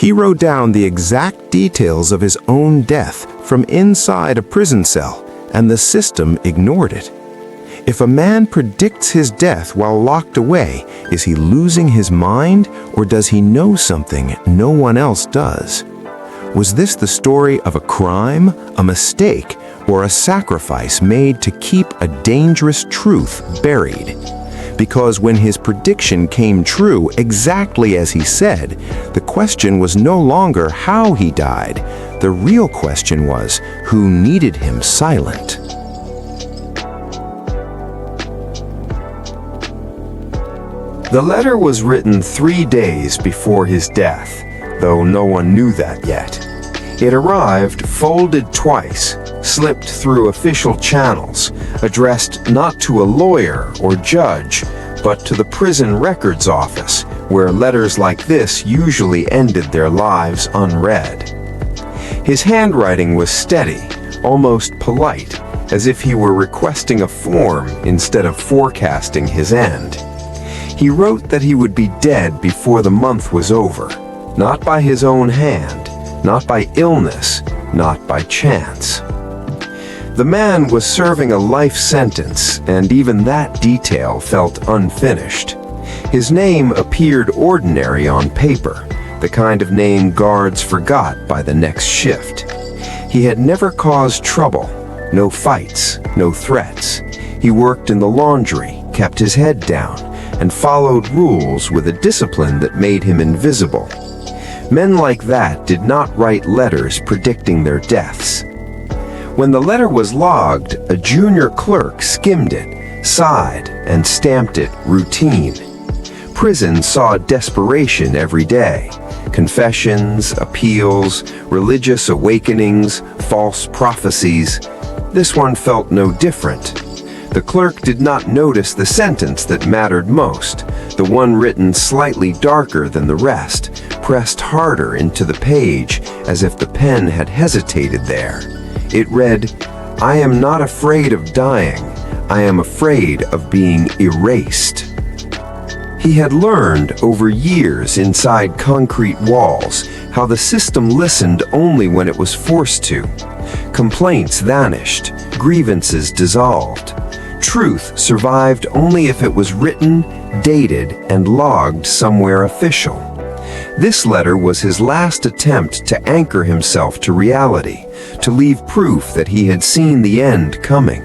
He wrote down the exact details of his own death from inside a prison cell, and the system ignored it. If a man predicts his death while locked away, is he losing his mind, or does he know something no one else does? Was this the story of a crime, a mistake, or a sacrifice made to keep a dangerous truth buried? Because when his prediction came true exactly as he said, the question was no longer how he died. The real question was, who needed him silent? The letter was written 3 days before his death, though no one knew that yet. It arrived folded twice, slipped through official channels, addressed not to a lawyer or judge, but to the prison records office, where letters like this usually ended their lives unread. His handwriting was steady, almost polite, as if he were requesting a form instead of forecasting his end. He wrote that he would be dead before the month was over, not by his own hand, not by illness, not by chance. The man was serving a life sentence, and even that detail felt unfinished. His name appeared ordinary on paper, the kind of name guards forgot by the next shift. He had never caused trouble, no fights, no threats. He worked in the laundry, kept his head down, and followed rules with a discipline that made him invisible. Men like that did not write letters predicting their deaths. When the letter was logged, a junior clerk skimmed it, sighed, and stamped it routine. Prison saw desperation every day. Confessions, appeals, religious awakenings, false prophecies. This one felt no different. The clerk did not notice the sentence that mattered most, the one written slightly darker than the rest, pressed harder into the page as if the pen had hesitated there. It read, "I am not afraid of dying. I am afraid of being erased." He had learned over years inside concrete walls how the system listened only when it was forced to. Complaints vanished, grievances dissolved. Truth survived only if it was written, dated, and logged somewhere official. This letter was his last attempt to anchor himself to reality, to leave proof that he had seen the end coming.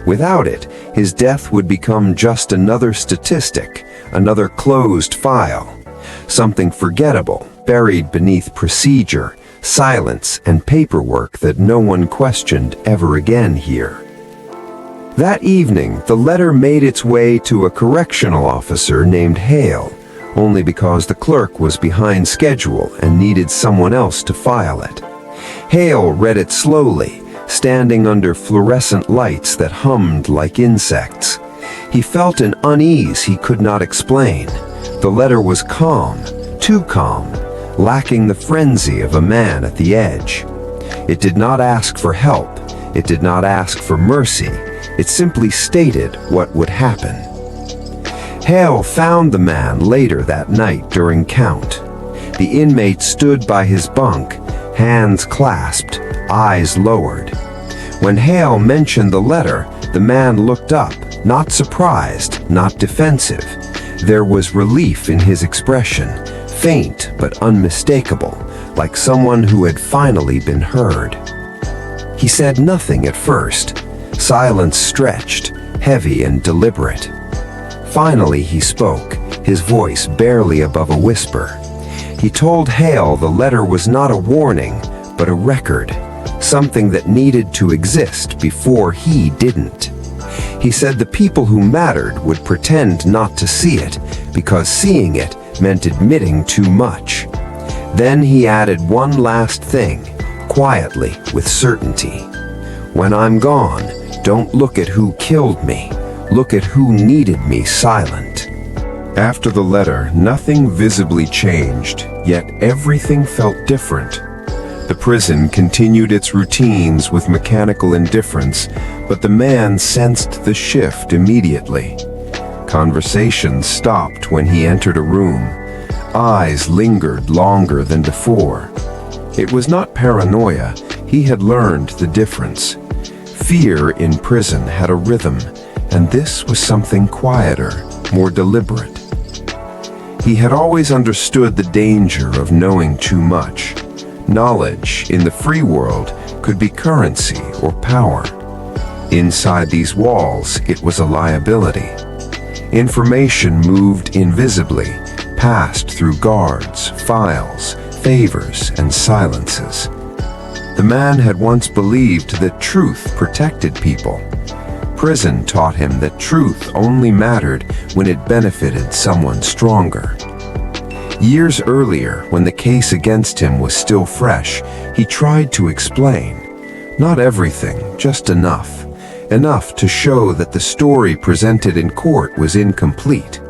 Without it, his death would become just another statistic, another closed file, something forgettable, buried beneath procedure, silence, and paperwork that no one questioned ever again here. That evening, the letter made its way to a correctional officer named Hale, only because the clerk was behind schedule and needed someone else to file it. Hale read it slowly, standing under fluorescent lights that hummed like insects. He felt an unease he could not explain. The letter was calm, too calm, lacking the frenzy of a man at the edge. It did not ask for help. It did not ask for mercy. It simply stated what would happen. Hale found the man later that night during count. The inmate stood by his bunk, hands clasped, eyes lowered. When Hale mentioned the letter, the man looked up, not surprised, not defensive. There was relief in his expression, faint but unmistakable, like someone who had finally been heard. He said nothing at first. Silence stretched, heavy and deliberate. Finally he spoke, his voice barely above a whisper. He told Hale the letter was not a warning, but a record, something that needed to exist before he didn't. He said the people who mattered would pretend not to see it, because seeing it meant admitting too much. Then he added one last thing, quietly, with certainty. When I'm gone, don't look at who killed me. Look at who needed me silent. After the letter, nothing visibly changed, yet everything felt different. The prison continued its routines with mechanical indifference, but the man sensed the shift immediately. Conversations stopped when he entered a room. eyes lingered longer than before. It was not paranoia. He had learned the difference. Fear in prison had a rhythm, and this was something quieter, more deliberate. He had always understood the danger of knowing too much. Knowledge in the free world could be currency or power. Inside these walls, it was a liability. Information moved invisibly, passed through guards, files, favors, and silences. The man had once believed that truth protected people. Prison taught him that truth only mattered when it benefited someone stronger. Years earlier, when the case against him was still fresh, he tried to explain. Not everything, just enough. Enough to show that the story presented in court was incomplete.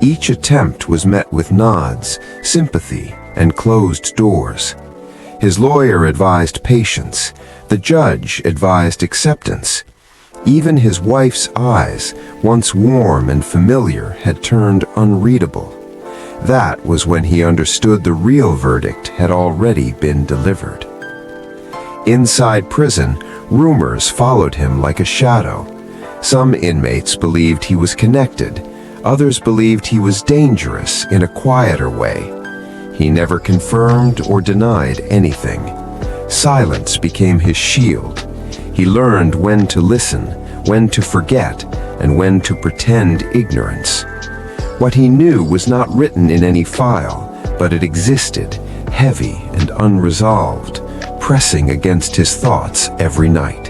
Each attempt was met with nods, sympathy, and closed doors. His lawyer advised patience. The judge advised acceptance. Even his wife's eyes, once warm and familiar, had turned unreadable. That was when he understood the real verdict had already been delivered. Inside prison, rumors followed him like a shadow. Some inmates believed he was connected. Others believed he was dangerous in a quieter way. He never confirmed or denied anything. Silence became his shield. He learned when to listen, when to forget, and when to pretend ignorance. What he knew was not written in any file, but it existed, heavy and unresolved, pressing against his thoughts every night.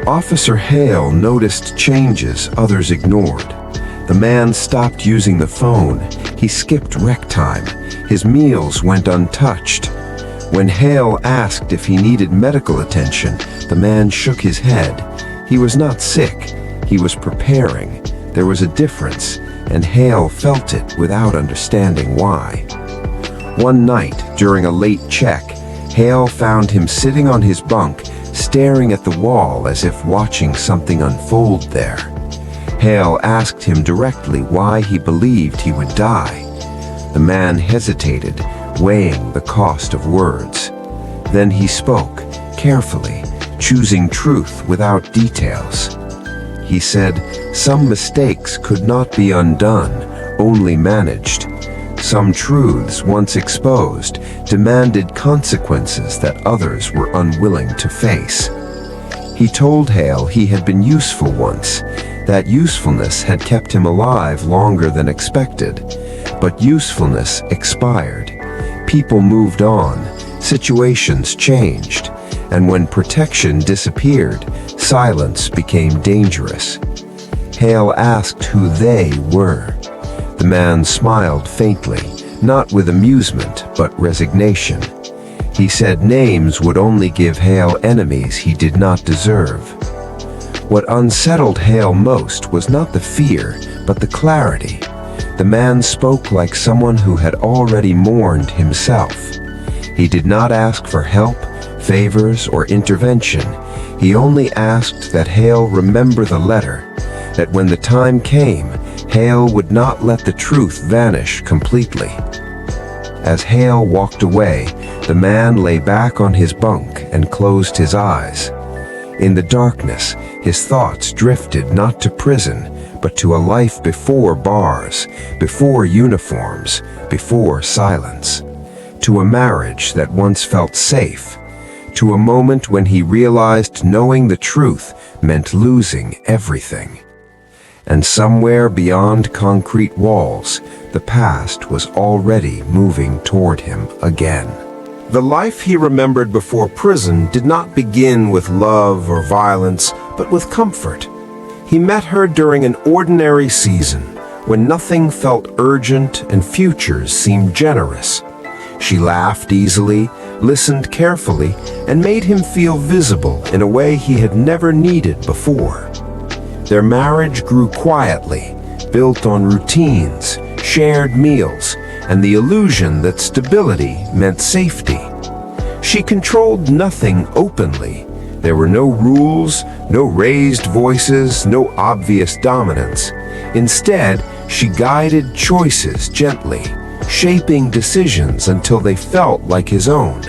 Officer Hale noticed changes others ignored. The man stopped using the phone. He skipped rec time. His meals went untouched. When Hale asked if he needed medical attention, the man shook his head. He was not sick. He was preparing. There was a difference, and Hale felt it without understanding why. One night, during a late check, Hale found him sitting on his bunk, staring at the wall as if watching something unfold there. Hale asked him directly why he believed he would die. The man hesitated, weighing the cost of words. Then he spoke, carefully, choosing truth without details. He said, "Some mistakes could not be undone, only managed. Some truths, once exposed, demanded consequences that others were unwilling to face." He told Hale he had been useful once. That usefulness had kept him alive longer than expected. But usefulness expired. People moved on, situations changed, and when protection disappeared, silence became dangerous. Hale asked who they were. The man smiled faintly, not with amusement, but resignation. He said names would only give Hale enemies he did not deserve. What unsettled Hale most was not the fear, but the clarity. The man spoke like someone who had already mourned himself. He did not ask for help, favors, or intervention. He only asked that Hale remember the letter, that when the time came, Hale would not let the truth vanish completely. As Hale walked away, the man lay back on his bunk and closed his eyes. In the darkness, his thoughts drifted not to prison, but to a life before bars, before uniforms, before silence. To a marriage that once felt safe. To a moment when he realized knowing the truth meant losing everything. And somewhere beyond concrete walls, the past was already moving toward him again. The life he remembered before prison did not begin with love or violence, but with comfort. He met her during an ordinary season, when nothing felt urgent and futures seemed generous. She laughed easily, listened carefully, and made him feel visible in a way he had never needed before. Their marriage grew quietly, built on routines, shared meals, and the illusion that stability meant safety. She controlled nothing openly. There were no rules, no raised voices, no obvious dominance. Instead, she guided choices gently, shaping decisions until they felt like his own.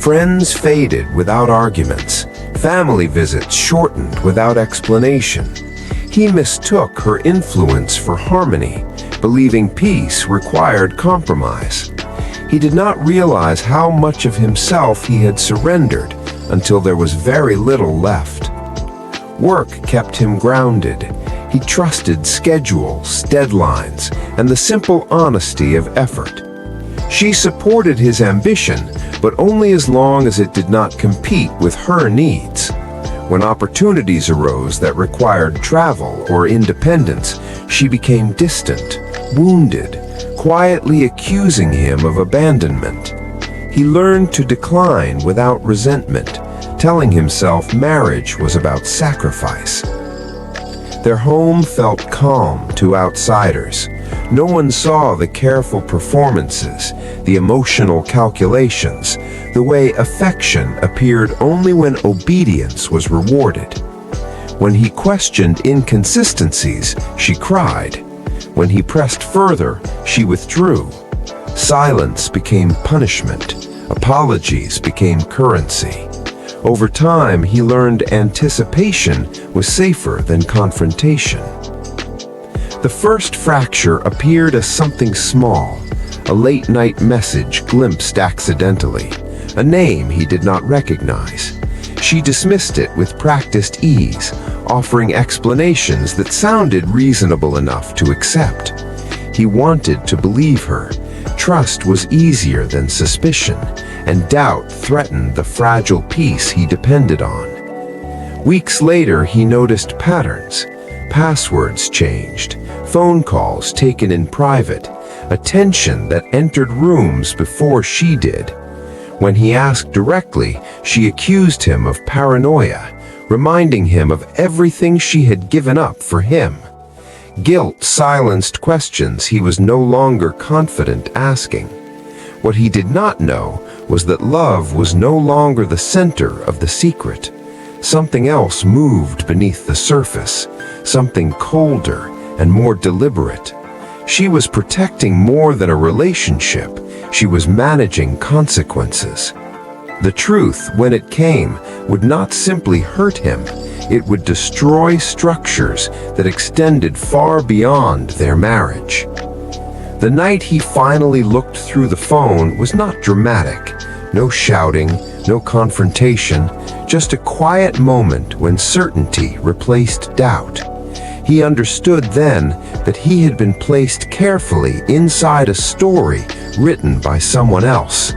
Friends faded without arguments. Family visits shortened without explanation. He mistook her influence for harmony, believing peace required compromise. He did not realize how much of himself he had surrendered until there was very little left. Work kept him grounded. He trusted schedules, deadlines, and the simple honesty of effort. She supported his ambition, but only as long as it did not compete with her needs. When opportunities arose that required travel or independence, she became distant, wounded, quietly accusing him of abandonment. He learned to decline without resentment, telling himself marriage was about sacrifice. Their home felt calm to outsiders. No one saw the careful performances, the emotional calculations, the way affection appeared only when obedience was rewarded. When he questioned inconsistencies, she cried. When he pressed further, she withdrew. Silence became punishment. Apologies became currency. Over time, he learned anticipation was safer than confrontation. The first fracture appeared as something small, a late-night message glimpsed accidentally, a name he did not recognize. She dismissed it with practiced ease, offering explanations that sounded reasonable enough to accept. He wanted to believe her. Trust was easier than suspicion, and doubt threatened the fragile peace he depended on. Weeks later, he noticed patterns. Passwords changed, phone calls taken in private, attention that entered rooms before she did. When he asked directly, she accused him of paranoia, reminding him of everything she had given up for him. Guilt silenced questions he was no longer confident asking. What he did not know was that love was no longer the center of the secret. Something else moved beneath the surface, something colder and more deliberate. She was protecting more than a relationship. She was managing consequences. The truth, when it came, would not simply hurt him. It would destroy structures that extended far beyond their marriage. The night he finally looked through the phone was not dramatic. No shouting, no confrontation, just a quiet moment when certainty replaced doubt. He understood then that he had been placed carefully inside a story written by someone else.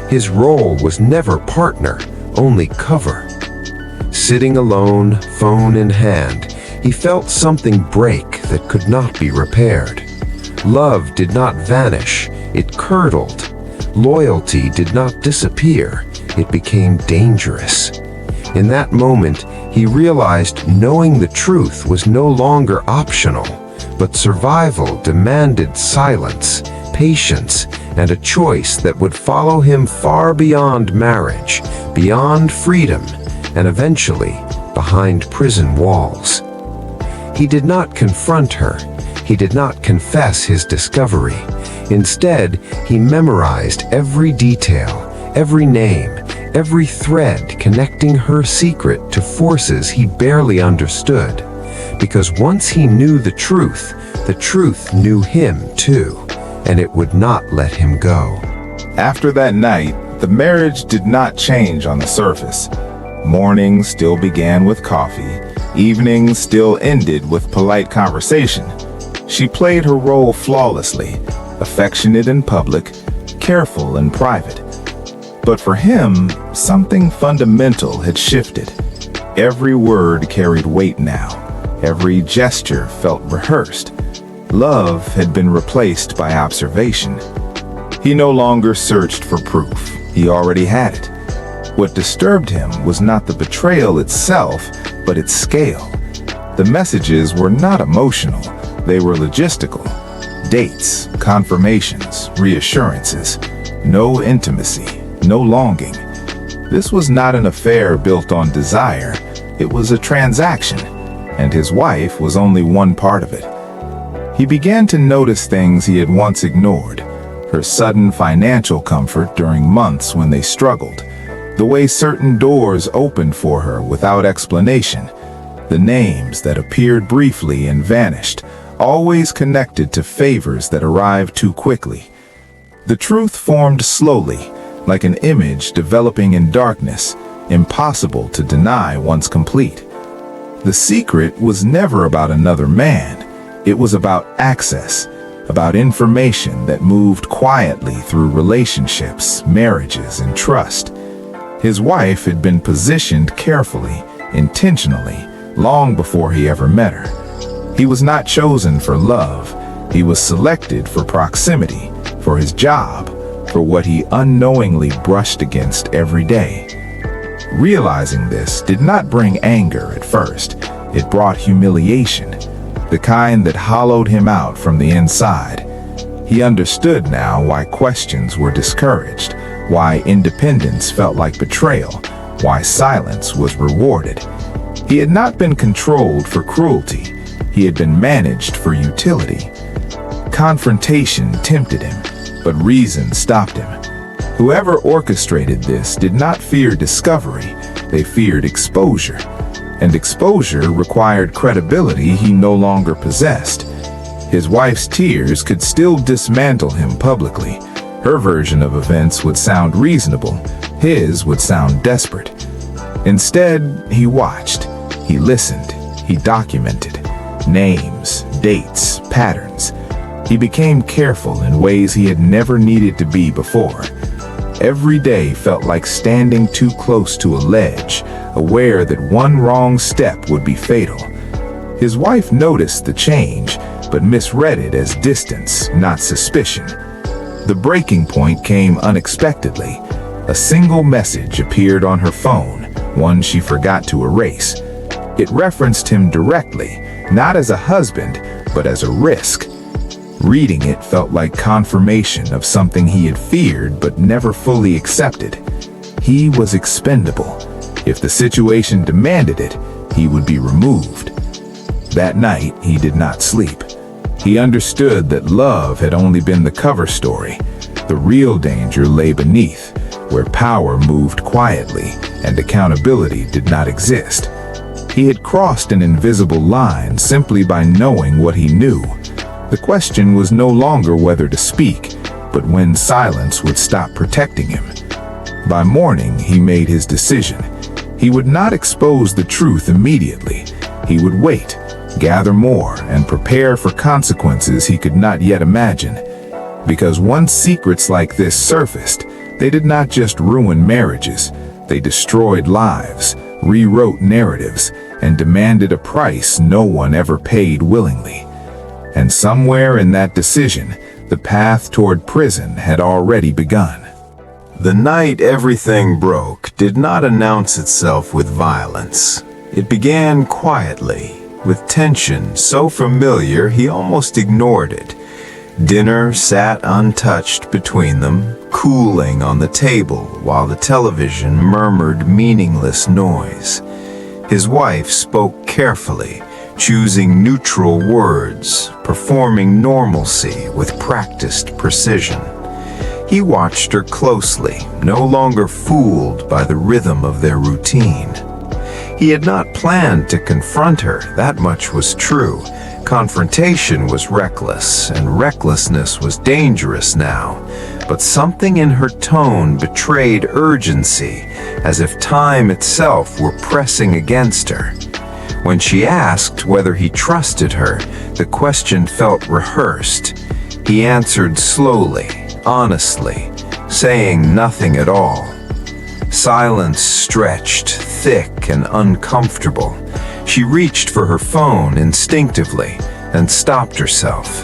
His role was never partner, only cover. Sitting alone, phone in hand, he felt something break that could not be repaired. Love did not vanish, it curdled. Loyalty did not disappear, it became dangerous. In that moment, he realized knowing the truth was no longer optional, but survival demanded silence, patience, and a choice that would follow him far beyond marriage, beyond freedom, and eventually behind prison walls. He did not confront her. He did not confess his discovery. Instead, he memorized every detail, every name, every thread connecting her secret to forces he barely understood. Because once he knew the truth knew him too, and it would not let him go. After that night, the marriage did not change on the surface. Mornings still began with coffee, evenings still ended with polite conversation. She played her role flawlessly, affectionate in public, careful in private. But for him, something fundamental had shifted. Every word carried weight now. Every gesture felt rehearsed. Love had been replaced by observation. He no longer searched for proof. He already had it. What disturbed him was not the betrayal itself, but its scale. The messages were not emotional. They were logistical. Dates, confirmations, reassurances. No intimacy, no longing. This was not an affair built on desire. It was a transaction, and his wife was only one part of it. He began to notice things he had once ignored. Her sudden financial comfort during months when they struggled. The way certain doors opened for her without explanation. The names that appeared briefly and vanished, always connected to favors that arrived too quickly. The truth formed slowly, like an image developing in darkness, impossible to deny once complete. The secret was never about another man. It was about access, about information that moved quietly through relationships, marriages, and trust. His wife had been positioned carefully, intentionally, long before he ever met her. He was not chosen for love. He was selected for proximity, for his job, for what he unknowingly brushed against every day. Realizing this did not bring anger at first. It brought humiliation, the kind that hollowed him out from the inside. He understood now why questions were discouraged, why independence felt like betrayal, why silence was rewarded. He had not been controlled for cruelty. He had been managed for utility. Confrontation tempted him, but reason stopped him. Whoever orchestrated this did not fear discovery, they feared exposure. And exposure required credibility he no longer possessed. His wife's tears could still dismantle him publicly. Her version of events would sound reasonable, his would sound desperate. Instead, he watched, he listened, he documented. Names, dates, patterns. He became careful in ways he had never needed to be before. Every day felt like standing too close to a ledge, aware that one wrong step would be fatal. His wife noticed the change, but misread it as distance, not suspicion. The breaking point came unexpectedly. A single message appeared on her phone, one she forgot to erase. It referenced him directly, not as a husband, but as a risk. Reading it felt like confirmation of something he had feared but never fully accepted. He was expendable. If the situation demanded it, he would be removed. That night, he did not sleep. He understood that love had only been the cover story. The real danger lay beneath, where power moved quietly and accountability did not exist. He had crossed an invisible line simply by knowing what he knew. The question was no longer whether to speak, but when silence would stop protecting him. By morning, he made his decision. He would not expose the truth immediately. He would wait, gather more, and prepare for consequences he could not yet imagine. Because once secrets like this surfaced, they did not just ruin marriages. They destroyed lives, rewrote narratives, and demanded a price no one ever paid willingly. And somewhere in that decision, the path toward prison had already begun. The night everything broke did not announce itself with violence. It began quietly, with tension so familiar he almost ignored it. Dinner sat untouched between them, cooling on the table while the television murmured meaningless noise. His wife spoke carefully, choosing neutral words, performing normalcy with practiced precision. He watched her closely, no longer fooled by the rhythm of their routine. He had not planned to confront her, that much was true. Confrontation was reckless, and recklessness was dangerous now. But something in her tone betrayed urgency, as if time itself were pressing against her. When she asked whether he trusted her, the question felt rehearsed. He answered slowly, honestly, saying nothing at all. Silence stretched, thick and uncomfortable. She reached for her phone instinctively and stopped herself.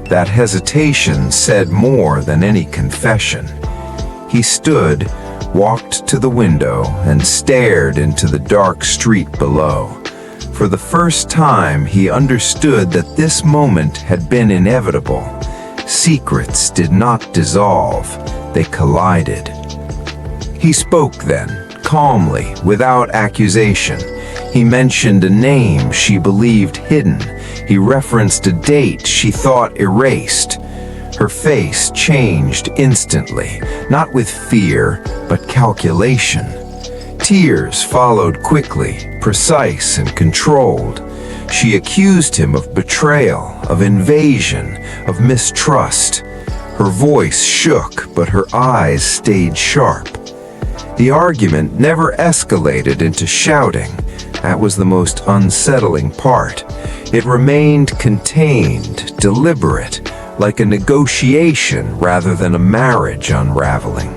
That hesitation said more than any confession. He stood, walked to the window, and stared into the dark street below. For the first time, he understood that this moment had been inevitable. Secrets did not dissolve, they collided. He spoke then, calmly, without accusation. He mentioned a name she believed hidden, He referenced a date she thought erased. Her face changed instantly, not with fear, but calculation. Tears followed quickly, precise and controlled. She accused him of betrayal, of invasion, of mistrust. Her voice shook, but her eyes stayed sharp. The argument never escalated into shouting. That was the most unsettling part. It remained contained, deliberate, like a negotiation rather than a marriage unraveling.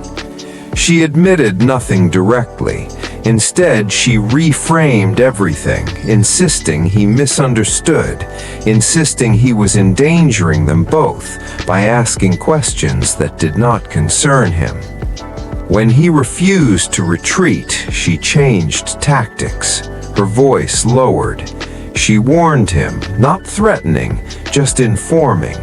She admitted nothing directly. Instead, she reframed everything, insisting he misunderstood, insisting he was endangering them both by asking questions that did not concern him. When he refused to retreat, she changed tactics. Her voice lowered. She warned him, not threatening, just informing.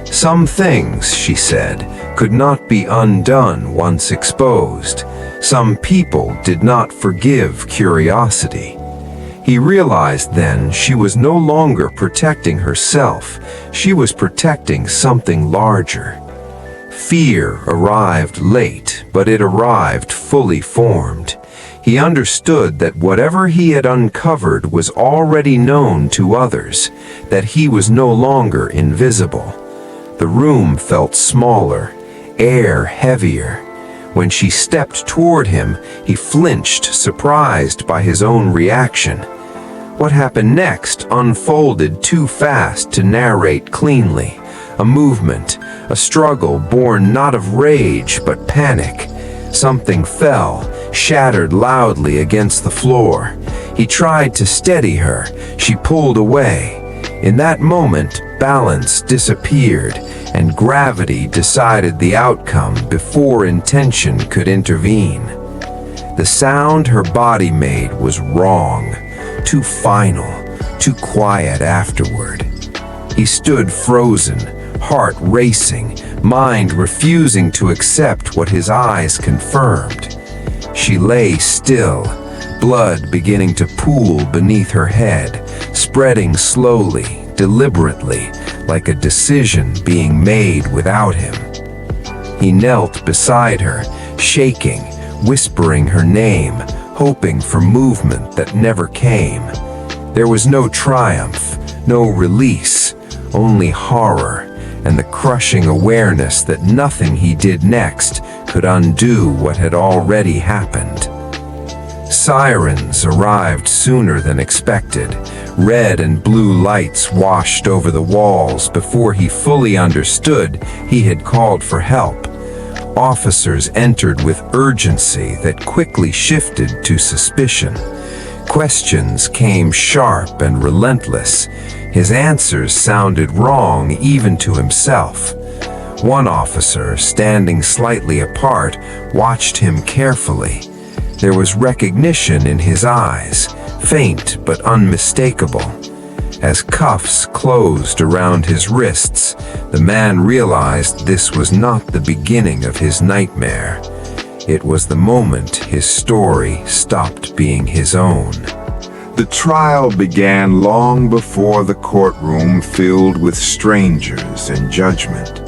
Some things, she said, could not be undone once exposed. Some people did not forgive curiosity. He realized then she was no longer protecting herself. She was protecting something larger. Fear arrived late, but it arrived fully formed. He understood that whatever he had uncovered was already known to others, that he was no longer invisible. The room felt smaller, air heavier. When she stepped toward him, he flinched, surprised by his own reaction. What happened next unfolded too fast to narrate cleanly. A movement, a struggle born not of rage but panic. Something fell, shattered loudly against the floor. He tried to steady her. She pulled away. In that moment, balance disappeared, and gravity decided the outcome before intention could intervene. The sound her body made was wrong, too final, too quiet afterward. He stood frozen, heart racing, mind refusing to accept what his eyes confirmed. She lay still, blood beginning to pool beneath her head, spreading slowly, deliberately, like a decision being made without him. He knelt beside her, shaking, whispering her name, hoping for movement that never came. There was no triumph, no release, only horror, and the crushing awareness that nothing he did next could undo what had already happened. Sirens arrived sooner than expected. Red and blue lights washed over the walls before he fully understood he had called for help. Officers entered with urgency that quickly shifted to suspicion. Questions came sharp and relentless. His answers sounded wrong even to himself. One officer, standing slightly apart, watched him carefully. There was recognition in his eyes, faint but unmistakable. As cuffs closed around his wrists, the man realized this was not the beginning of his nightmare. It was the moment his story stopped being his own. The trial began long before the courtroom filled with strangers and judgment.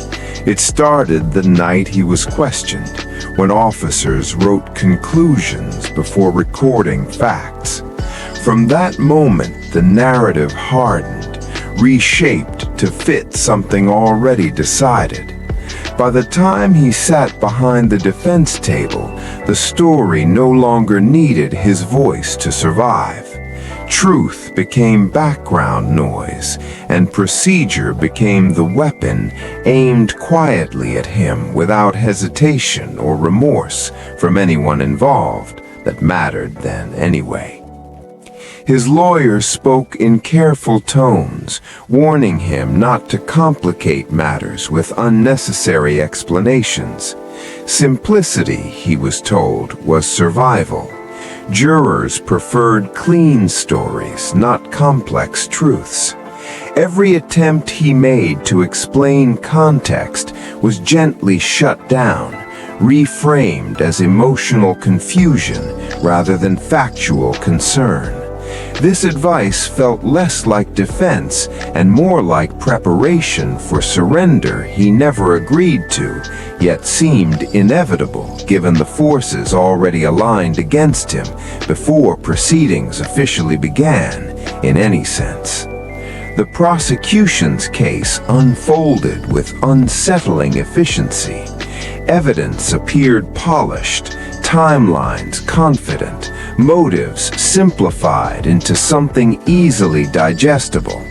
It started the night he was questioned, when officers wrote conclusions before recording facts. From that moment, the narrative hardened, reshaped to fit something already decided. By the time he sat behind the defense table, the story no longer needed his voice to survive. Truth became background noise, and procedure became the weapon aimed quietly at him without hesitation or remorse from anyone involved that mattered then anyway. His lawyer spoke in careful tones, warning him not to complicate matters with unnecessary explanations. Simplicity, he was told, was survival. Jurors preferred clean stories, not complex truths. Every attempt he made to explain context was gently shut down, reframed as emotional confusion rather than factual concern. This advice felt less like defense and more like preparation for surrender he never agreed to, yet seemed inevitable given the forces already aligned against him before proceedings officially began, in any sense. The prosecution's case unfolded with unsettling efficiency. Evidence appeared polished, timelines confident, motives simplified into something easily digestible.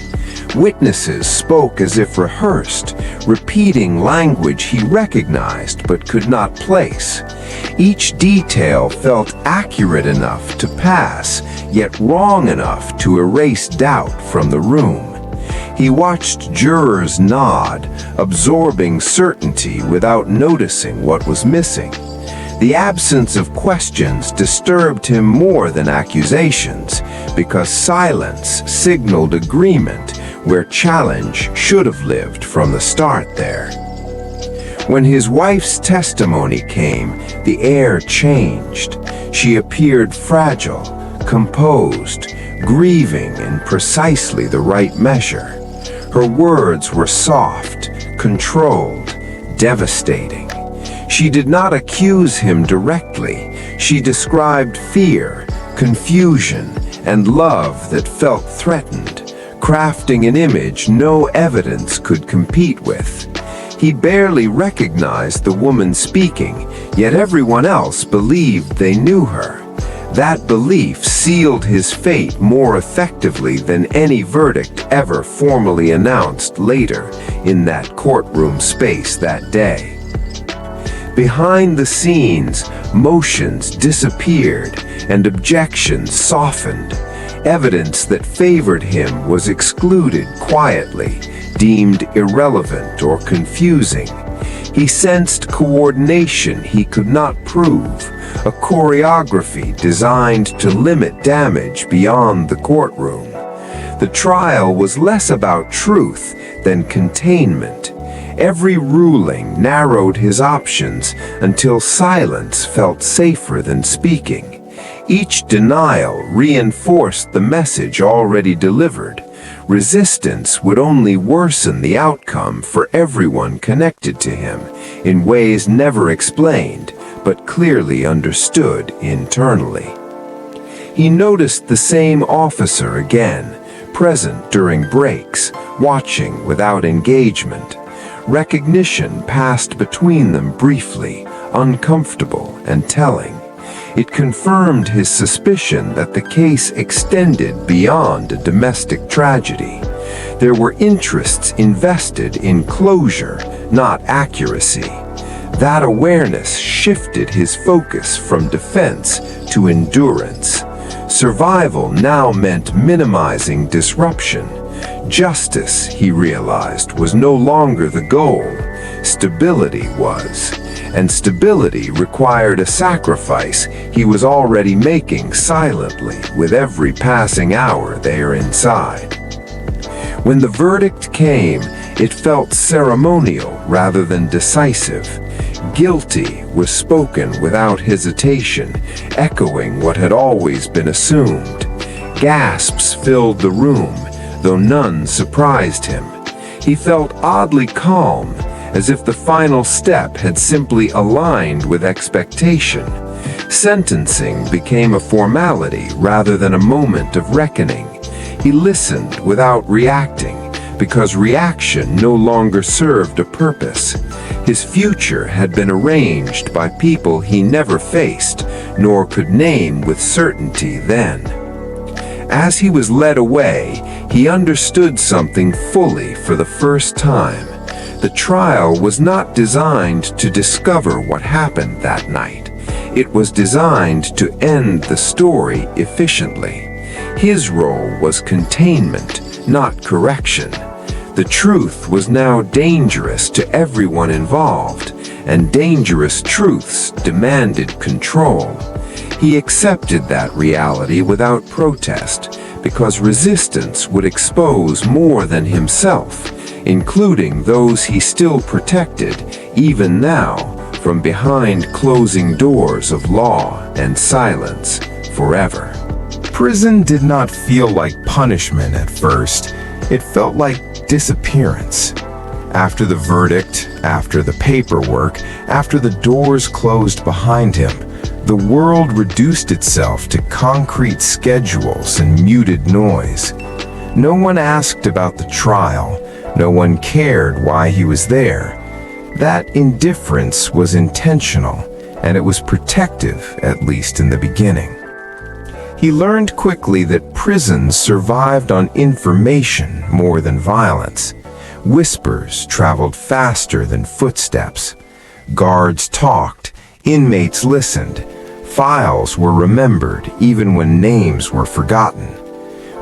Witnesses spoke as if rehearsed, repeating language he recognized but could not place. Each detail felt accurate enough to pass, yet wrong enough to erase doubt from the room. He watched jurors nod, absorbing certainty without noticing what was missing. The absence of questions disturbed him more than accusations, because silence signaled agreement where challenge should have lived from the start there. When his wife's testimony came, the air changed. She appeared fragile, composed, grieving in precisely the right measure. Her words were soft, controlled, devastating. She did not accuse him directly. She described fear, confusion, and love that felt threatened, crafting an image no evidence could compete with. He barely recognized the woman speaking, yet everyone else believed they knew her. That belief sealed his fate more effectively than any verdict ever formally announced later in that courtroom space that day. Behind the scenes, motions disappeared and objections softened. Evidence that favored him was excluded quietly, deemed irrelevant or confusing. He sensed coordination he could not prove, a choreography designed to limit damage beyond the courtroom. The trial was less about truth than containment. Every ruling narrowed his options until silence felt safer than speaking. Each denial reinforced the message already delivered. Resistance would only worsen the outcome for everyone connected to him in ways never explained, but clearly understood internally. He noticed the same officer again, present during breaks, watching without engagement. Recognition passed between them briefly, uncomfortable and telling. It confirmed his suspicion that the case extended beyond a domestic tragedy. There were interests invested in closure, not accuracy. That awareness shifted his focus from defense to endurance. Survival now meant minimizing disruption. Justice, he realized, was no longer the goal. Stability was. And stability required a sacrifice he was already making silently with every passing hour there inside. When the verdict came, it felt ceremonial rather than decisive. Guilty was spoken without hesitation, echoing what had always been assumed. Gasps filled the room, though none surprised him. He felt oddly calm, as if the final step had simply aligned with expectation. Sentencing became a formality rather than a moment of reckoning. He listened without reacting, because reaction no longer served a purpose. His future had been arranged by people he never faced, nor could name with certainty then. As he was led away, he understood something fully for the first time. The trial was not designed to discover what happened that night. It was designed to end the story efficiently. His role was containment, not correction. The truth was now dangerous to everyone involved, and dangerous truths demanded control. He accepted that reality without protest, because resistance would expose more than himself, including those he still protected, even now, from behind closing doors of law and silence forever. Prison did not feel like punishment at first. It felt like disappearance. After the verdict, after the paperwork, after the doors closed behind him, the world reduced itself to concrete schedules and muted noise. No one asked about the trial. No one cared why he was there. That indifference was intentional, and it was protective, at least in the beginning. He learned quickly that prisons survived on information more than violence. Whispers traveled faster than footsteps. Guards talked, inmates listened. Files were remembered even when names were forgotten.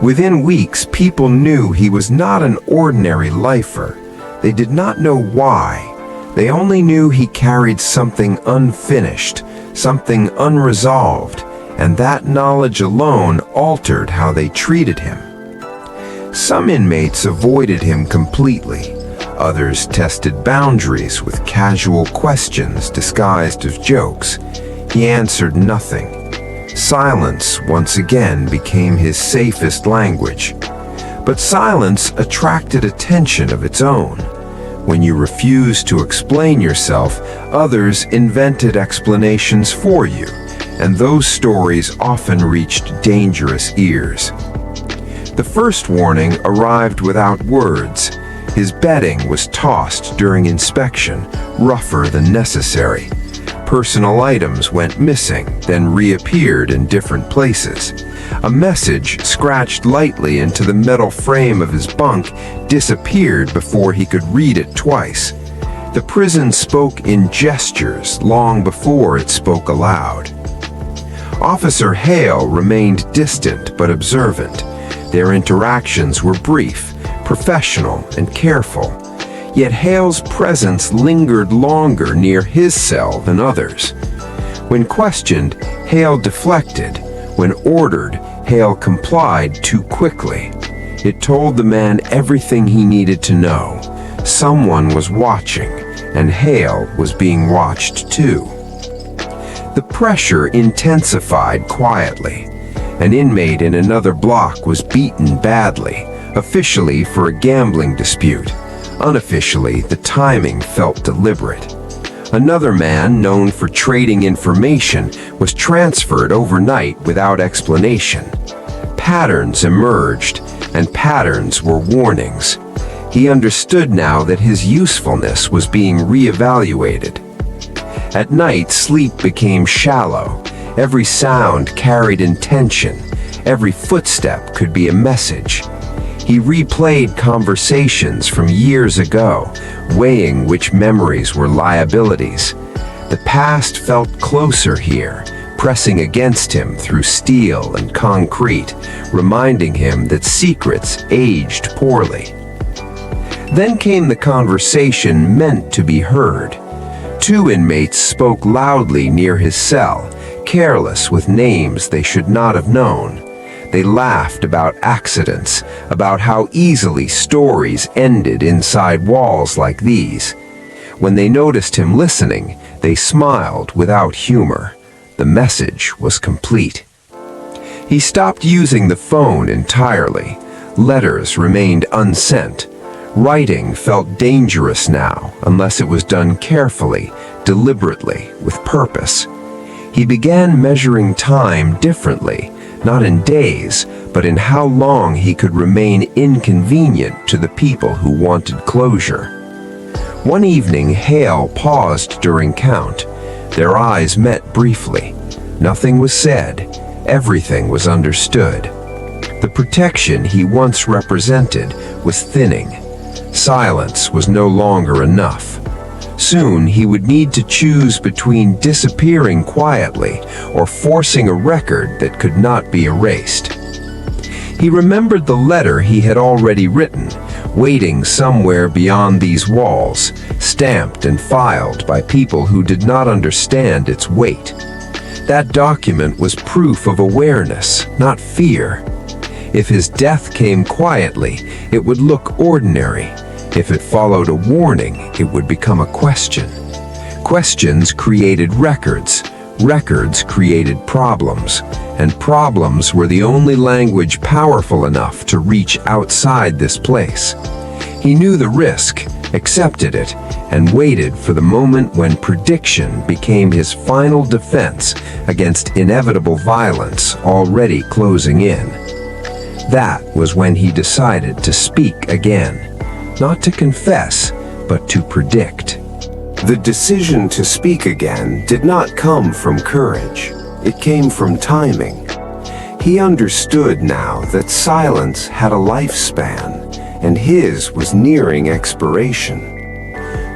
Within weeks, people knew he was not an ordinary lifer. They did not know why. They only knew he carried something unfinished, something unresolved, and that knowledge alone altered how they treated him. Some inmates avoided him completely. Others tested boundaries with casual questions disguised as jokes. He answered nothing. Silence once again became his safest language. But silence attracted attention of its own. When you refused to explain yourself, others invented explanations for you, and those stories often reached dangerous ears. The first warning arrived without words. His bedding was tossed during inspection, rougher than necessary. Personal items went missing, then reappeared in different places. A message scratched lightly into the metal frame of his bunk disappeared before he could read it twice. The prison spoke in gestures long before it spoke aloud. Officer Hale remained distant but observant. Their interactions were brief, professional, and careful. Yet Hale's presence lingered longer near his cell than others. When questioned, Hale deflected. When ordered, Hale complied too quickly. It told the man everything he needed to know. Someone was watching, and Hale was being watched too. The pressure intensified quietly. An inmate in another block was beaten badly, officially for a gambling dispute. Unofficially, the timing felt deliberate. Another man, known for trading information, was transferred overnight without explanation. Patterns emerged, and patterns were warnings. He understood now that his usefulness was being reevaluated. At night, sleep became shallow. Every sound carried intention. Every footstep could be a message. He replayed conversations from years ago, weighing which memories were liabilities. The past felt closer here, pressing against him through steel and concrete, reminding him that secrets aged poorly. Then came the conversation meant to be heard. Two inmates spoke loudly near his cell, careless with names they should not have known. They laughed about accidents, about how easily stories ended inside walls like these. When they noticed him listening, they smiled without humor. The message was complete. He stopped using the phone entirely. Letters remained unsent. Writing felt dangerous now, unless it was done carefully, deliberately, with purpose. He began measuring time differently, not in days, but in how long he could remain inconvenient to the people who wanted closure. One evening, Hale paused during count. Their eyes met briefly. Nothing was said. Everything was understood. The protection he once represented was thinning. Silence was no longer enough. Soon he would need to choose between disappearing quietly or forcing a record that could not be erased. He remembered the letter he had already written, waiting somewhere beyond these walls, stamped and filed by people who did not understand its weight. That document was proof of awareness, not fear. If his death came quietly, it would look ordinary. If it followed a warning, it would become a question. Questions created records. Records created problems, and problems were the only language powerful enough to reach outside this place. He knew the risk, accepted it, and waited for the moment when prediction became his final defense against inevitable violence already closing in. That was when he decided to speak again, not to confess, but to predict. The decision to speak again did not come from courage. It came from timing. He understood now that silence had a lifespan, and his was nearing expiration.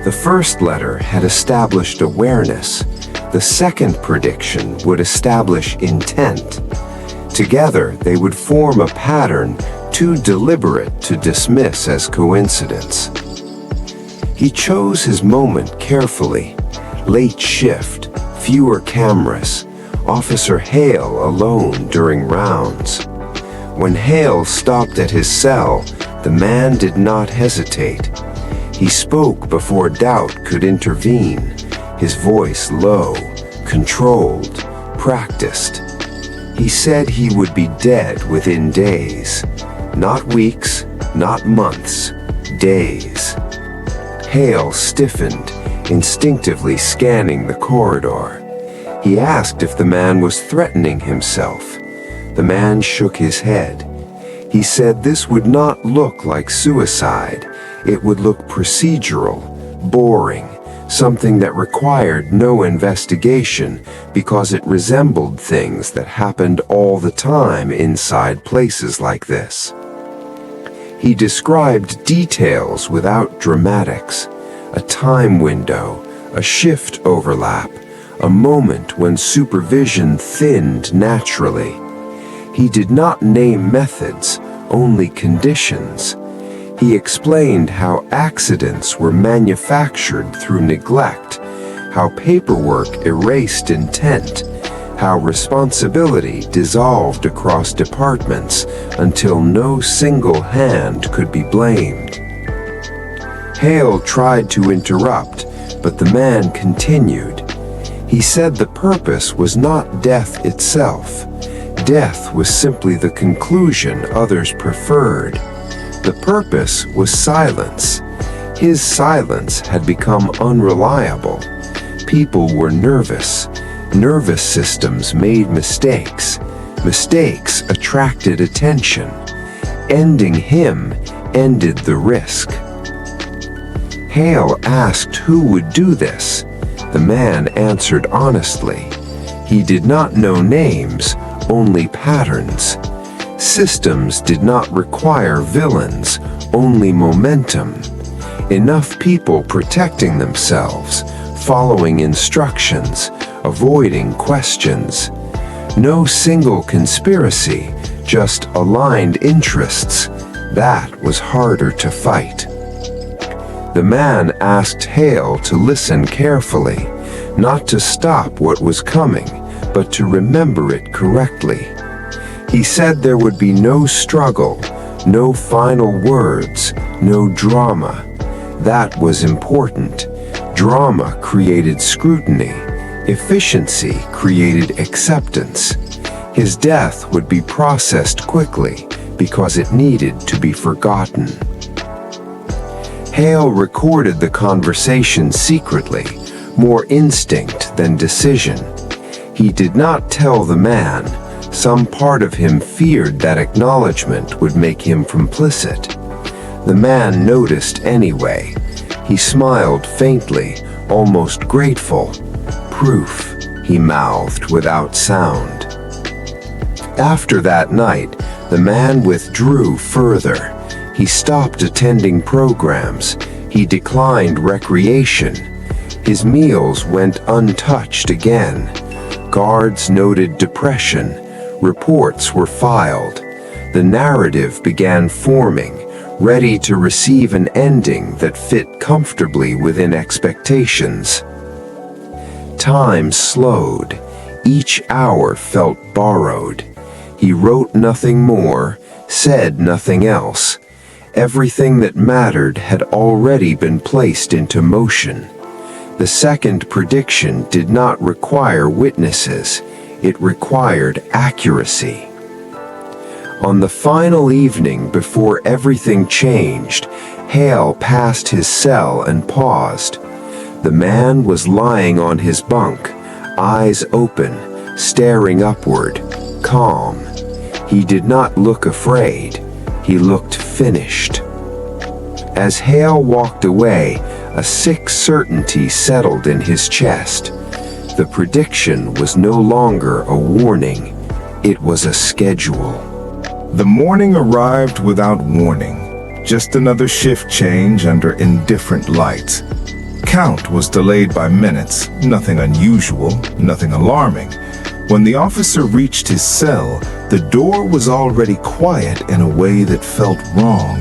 The first letter had established awareness. The second prediction would establish intent. Together, they would form a pattern too deliberate to dismiss as coincidence. He chose his moment carefully. Late shift, fewer cameras, Officer Hale alone during rounds. When Hale stopped at his cell, the man did not hesitate. He spoke before doubt could intervene, his voice low, controlled, practiced. He said he would be dead within days. Not weeks, not months, days. Hale stiffened, instinctively scanning the corridor. He asked if the man was threatening himself. The man shook his head. He said this would not look like suicide. It would look procedural, boring, something that required no investigation because it resembled things that happened all the time inside places like this. He described details without dramatics, a time window, a shift overlap, a moment when supervision thinned naturally. He did not name methods, only conditions. He explained how accidents were manufactured through neglect, how paperwork erased intent, how responsibility dissolved across departments until no single hand could be blamed. Hale tried to interrupt, but the man continued. He said the purpose was not death itself. Death was simply the conclusion others preferred. The purpose was silence. His silence had become unreliable. People were nervous. Nervous systems made mistakes. Mistakes attracted attention. Ending him ended the risk. Hale asked who would do this. The man answered honestly. He did not know names, only patterns. Systems did not require villains, only momentum. Enough people protecting themselves, following instructions, avoiding questions. No single conspiracy, just aligned interests. That was harder to fight. The man asked Hale to listen carefully, not to stop what was coming, but to remember it correctly. He said there would be no struggle, no final words, no drama. That was important. Drama created scrutiny. Efficiency created acceptance. His death would be processed quickly because it needed to be forgotten. Hale recorded the conversation secretly, more instinct than decision. He did not tell the man. Some part of him feared that acknowledgement would make him complicit. The man noticed anyway. He smiled faintly, almost grateful. Proof, he mouthed without sound. After that night, the man withdrew further. He stopped attending programs. He declined recreation. His meals went untouched again. Guards noted depression. Reports were filed. The narrative began forming, ready to receive an ending that fit comfortably within expectations. Time slowed. Each hour felt borrowed. He wrote nothing more, said nothing else. Everything that mattered had already been placed into motion. The second prediction did not require witnesses. It required accuracy. On the final evening before everything changed, Hale passed his cell and paused. The man was lying on his bunk, eyes open, staring upward, calm. He did not look afraid. He looked finished. As Hale walked away, a sick certainty settled in his chest. The prediction was no longer a warning. It was a schedule. The morning arrived without warning. Just another shift change under indifferent lights. Count was delayed by minutes, nothing unusual, nothing alarming. When the officer reached his cell, the door was already quiet in a way that felt wrong.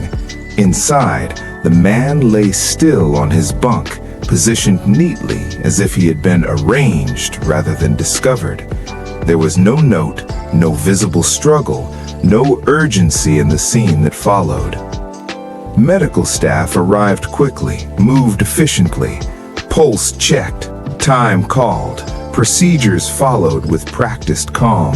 Inside, the man lay still on his bunk, positioned neatly as if he had been arranged rather than discovered. There was no note, no visible struggle, no urgency in the scene that followed. Medical staff arrived quickly, moved efficiently, pulse checked, time called, procedures followed with practiced calm.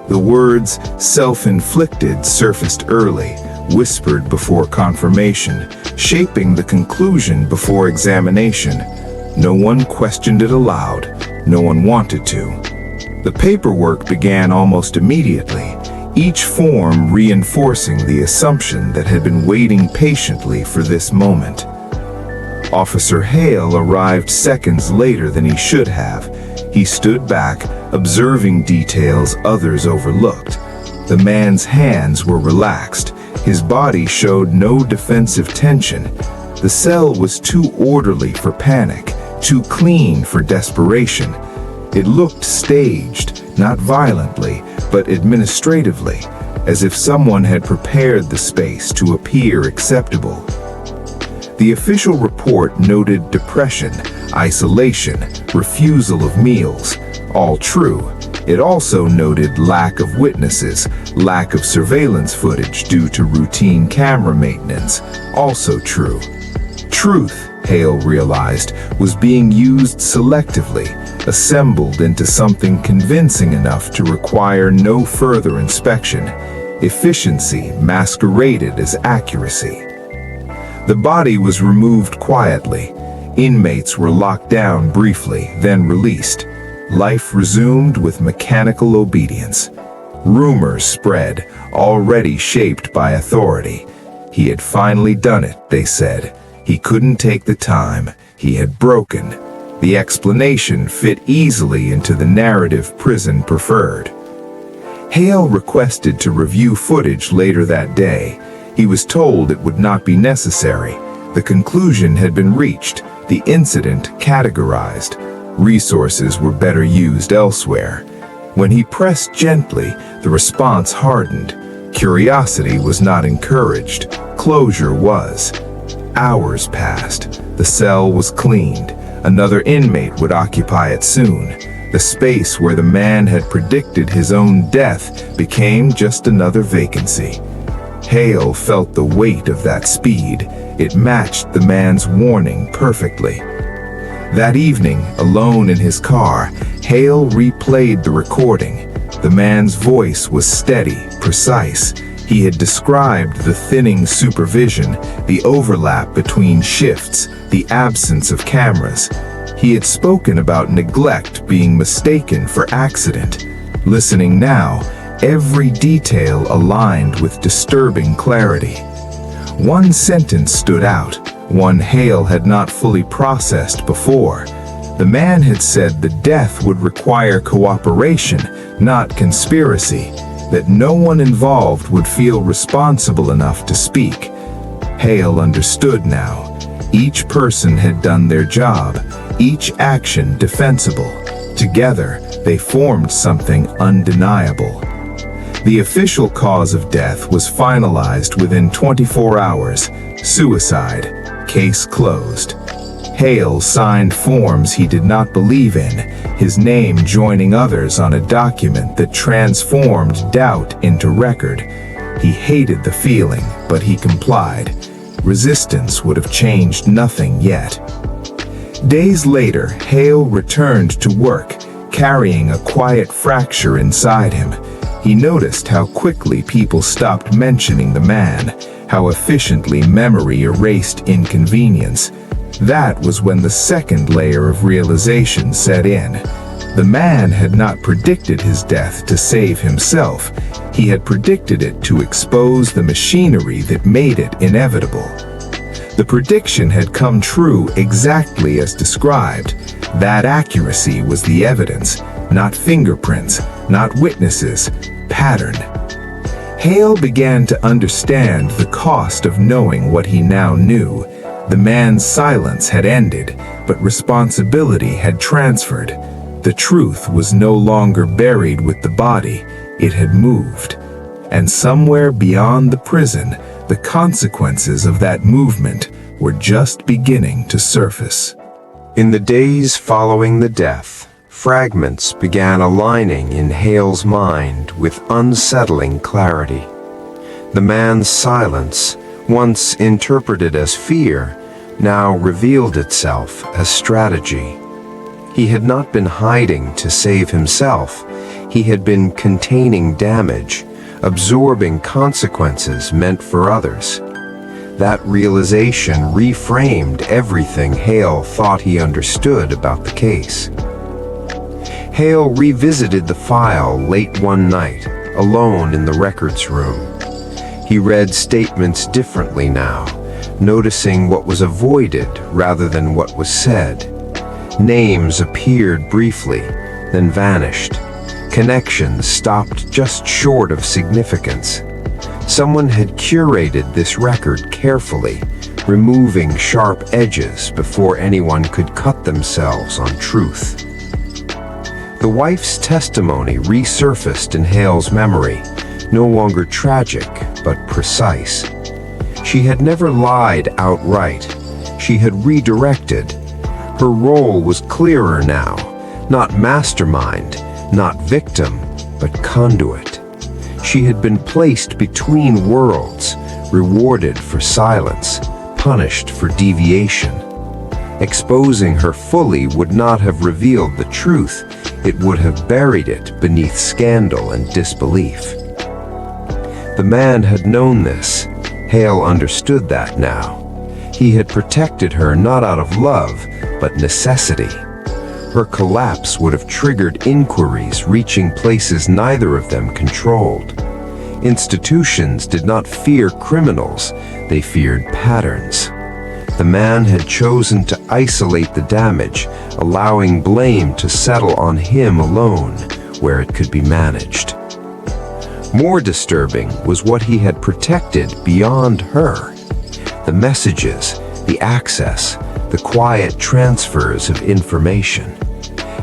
The words self-inflicted surfaced early, whispered before confirmation, shaping the conclusion before examination. No one questioned it aloud. No one wanted to. The paperwork began almost immediately, each form reinforcing the assumption that had been waiting patiently for this moment. Officer Hale arrived seconds later than he should have. He stood back, observing details others overlooked. The man's hands were relaxed. His body showed no defensive tension. The cell was too orderly for panic, too clean for desperation. It looked staged, not violently, but administratively, as if someone had prepared the space to appear acceptable. The official report noted depression, isolation, refusal of meals, all true. It also noted lack of witnesses, lack of surveillance footage due to routine camera maintenance, also true. Truth, Hale realized, was being used selectively, assembled into something convincing enough to require no further inspection. Efficiency masqueraded as accuracy. The body was removed quietly. Inmates were locked down briefly, then released. Life resumed with mechanical obedience. Rumors spread, already shaped by authority. He had finally done it, they said. He couldn't take the time. He had broken. The explanation fit easily into the narrative prison preferred. Hale requested to review footage later that day. He was told it would not be necessary. The conclusion had been reached, the incident categorized. Resources were better used elsewhere. When he pressed gently, the response hardened. Curiosity was not encouraged. Closure was. Hours passed. The cell was cleaned. Another inmate would occupy it soon. The space where the man had predicted his own death became just another vacancy. Hale felt the weight of that speed. It matched the man's warning perfectly. That evening, alone in his car, Hale replayed the recording. The man's voice was steady, precise. He had described the thinning supervision, the overlap between shifts, the absence of cameras. He had spoken about neglect being mistaken for accident. Listening now, every detail aligned with disturbing clarity. One sentence stood out, one Hale had not fully processed before. The man had said the death would require cooperation, not conspiracy, that no one involved would feel responsible enough to speak. Hale understood now. Each person had done their job, each action defensible. Together, they formed something undeniable. The official cause of death was finalized within 24 hours. Suicide. Case closed. Hale signed forms he did not believe in, his name joining others on a document that transformed doubt into record. He hated the feeling, but he complied. Resistance would have changed nothing yet. Days later, Hale returned to work, carrying a quiet fracture inside him. He noticed how quickly people stopped mentioning the man, how efficiently memory erased inconvenience. That was when the second layer of realization set in. The man had not predicted his death to save himself. He had predicted it to expose the machinery that made it inevitable. The prediction had come true exactly as described. That accuracy was the evidence, not fingerprints, not witnesses, pattern. Hale began to understand the cost of knowing what he now knew. The man's silence had ended, but responsibility had transferred. The truth was no longer buried with the body, it had moved. And somewhere beyond the prison, the consequences of that movement were just beginning to surface. In the days following the death, fragments began aligning in Hale's mind with unsettling clarity. The man's silence, once interpreted as fear, now revealed itself as strategy. He had not been hiding to save himself. He had been containing damage, absorbing consequences meant for others. That realization reframed everything Hale thought he understood about the case. Hale revisited the file late one night, alone in the records room. He read statements differently now, noticing what was avoided rather than what was said. Names appeared briefly, then vanished. Connections stopped just short of significance. Someone had curated this record carefully, removing sharp edges before anyone could cut themselves on truth. The wife's testimony resurfaced in Hale's memory, no longer tragic, but precise. She had never lied outright. She had redirected. Her role was clearer now, not mastermind, not victim, but conduit. She had been placed between worlds, rewarded for silence, punished for deviation. Exposing her fully would not have revealed the truth, it would have buried it beneath scandal and disbelief. The man had known this. Hale understood that now. He had protected her not out of love, but necessity. Her collapse would have triggered inquiries reaching places neither of them controlled. Institutions did not fear criminals, they feared patterns. The man had chosen to isolate the damage, allowing blame to settle on him alone, where it could be managed. More disturbing was what he had protected beyond her. The messages, the access, the quiet transfers of information.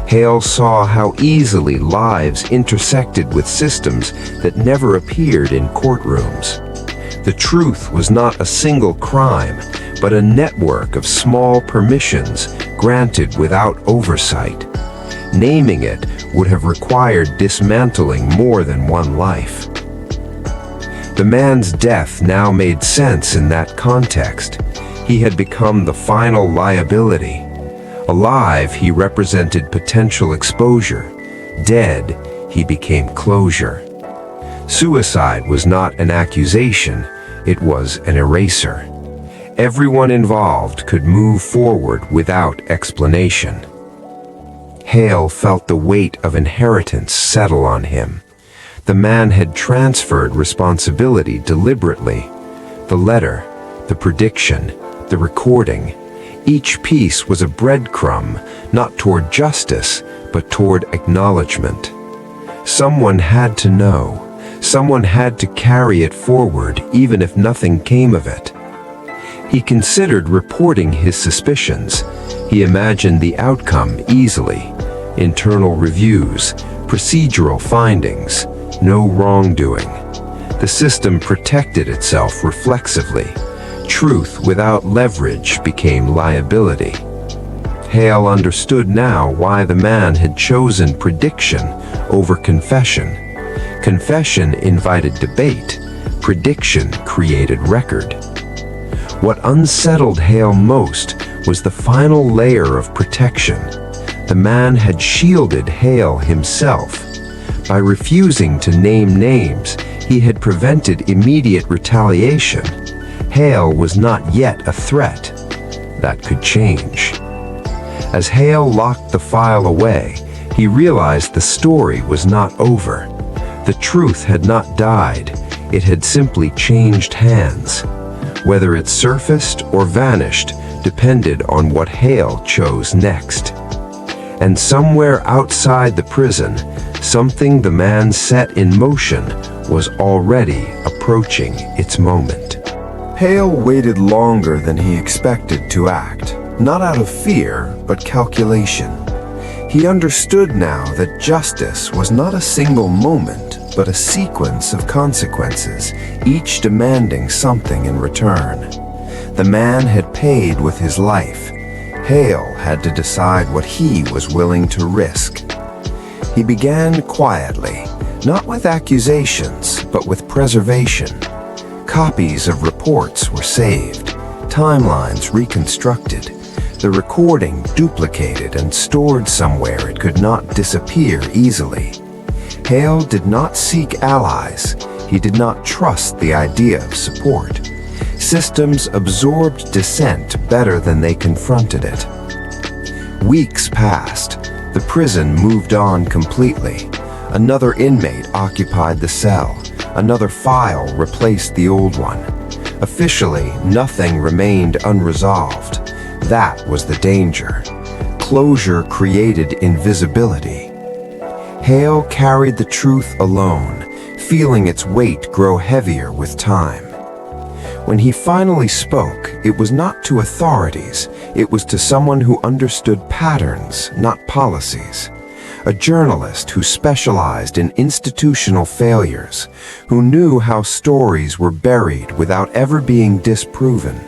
Hale saw how easily lives intersected with systems that never appeared in courtrooms. The truth was not a single crime, but a network of small permissions granted without oversight. Naming it would have required dismantling more than one life. The man's death now made sense in that context. He had become the final liability. Alive, he represented potential exposure. Dead, he became closure. Suicide was not an accusation, it was an eraser. Everyone involved could move forward without explanation. Hale felt the weight of inheritance settle on him. The man had transferred responsibility deliberately. The letter, the prediction, the recording, each piece was a breadcrumb, not toward justice, but toward acknowledgement. Someone had to know. Someone had to carry it forward, even if nothing came of it. He considered reporting his suspicions. He imagined the outcome easily. Internal reviews, procedural findings, no wrongdoing. The system protected itself reflexively. Truth without leverage became liability. Hale understood now why the man had chosen prediction over confession. Confession invited debate. Prediction created record. What unsettled Hale most was the final layer of protection. The man had shielded Hale himself. By refusing to name names, he had prevented immediate retaliation. Hale was not yet a threat. That could change. As Hale locked the file away, he realized the story was not over. The truth had not died. It had simply changed hands. Whether it surfaced or vanished depended on what Hale chose next. And somewhere outside the prison, something the man set in motion was already approaching its moment. Hale waited longer than he expected to act, not out of fear, but calculation. He understood now that justice was not a single moment, but a sequence of consequences, each demanding something in return. The man had paid with his life. Hale had to decide what he was willing to risk. He began quietly, not with accusations, but with preservation. Copies of reports were saved, timelines reconstructed, the recording duplicated and stored somewhere it could not disappear easily. Hale did not seek allies. He did not trust the idea of support. Systems absorbed dissent better than they confronted it. Weeks passed. The prison moved on completely. Another inmate occupied the cell. Another file replaced the old one. Officially, nothing remained unresolved. That was the danger. Closure created invisibility. Hale carried the truth alone, feeling its weight grow heavier with time. When he finally spoke, it was not to authorities. It was to someone who understood patterns, not policies. A journalist who specialized in institutional failures, who knew how stories were buried without ever being disproven.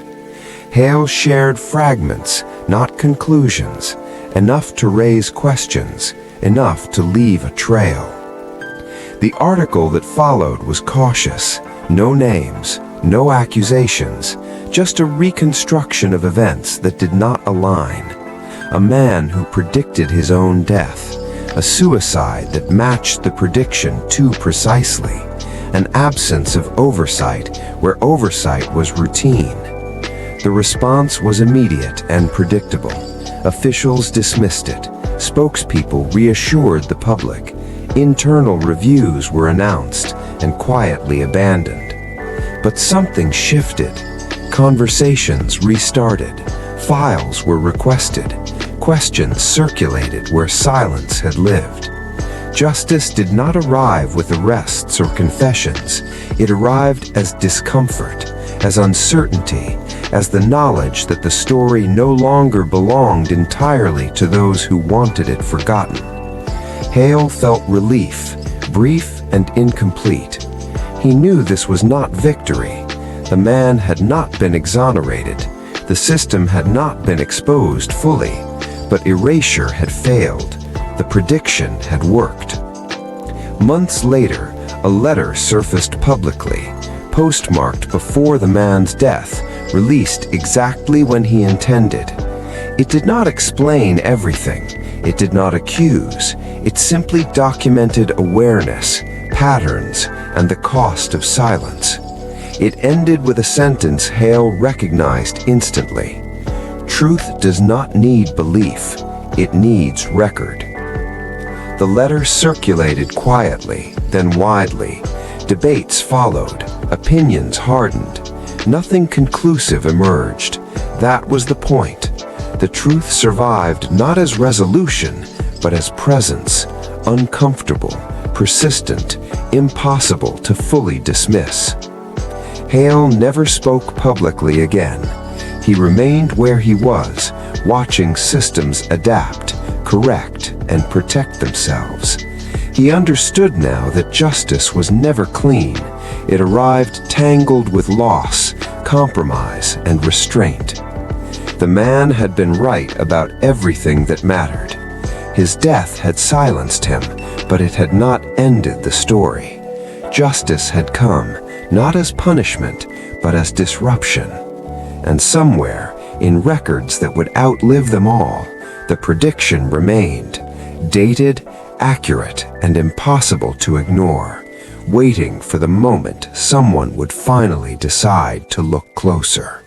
Hale shared fragments, not conclusions, enough to raise questions, enough to leave a trail. The article that followed was cautious. No names, no accusations, just a reconstruction of events that did not align. A man who predicted his own death. A suicide that matched the prediction too precisely. An absence of oversight where oversight was routine. The response was immediate and predictable. Officials dismissed it. Spokespeople reassured the public. Internal reviews were announced and quietly abandoned. But something shifted. Conversations restarted. Files were requested. Questions circulated where silence had lived. Justice did not arrive with arrests or confessions. It arrived as discomfort, as uncertainty, as the knowledge that the story no longer belonged entirely to those who wanted it forgotten. Hale felt relief, brief and incomplete. He knew this was not victory. The man had not been exonerated. The system had not been exposed fully. But erasure had failed. The prediction had worked. Months later, a letter surfaced publicly, postmarked before the man's death, released exactly when he intended. It did not explain everything. It did not accuse. It simply documented awareness, patterns, and the cost of silence. It ended with a sentence Hale recognized instantly. Truth does not need belief, it needs record. The letter circulated quietly, then widely. Debates followed, opinions hardened. Nothing conclusive emerged. That was the point. The truth survived not as resolution, but as presence, uncomfortable, persistent, impossible to fully dismiss. Hale never spoke publicly again. He remained where he was, watching systems adapt, correct, and protect themselves. He understood now that justice was never clean. It arrived tangled with loss, compromise, and restraint. The man had been right about everything that mattered. His death had silenced him, but it had not ended the story. Justice had come, not as punishment, but as disruption. And somewhere, in records that would outlive them all. The prediction remained, dated, accurate, and impossible to ignore, waiting for the moment someone would finally decide to look closer.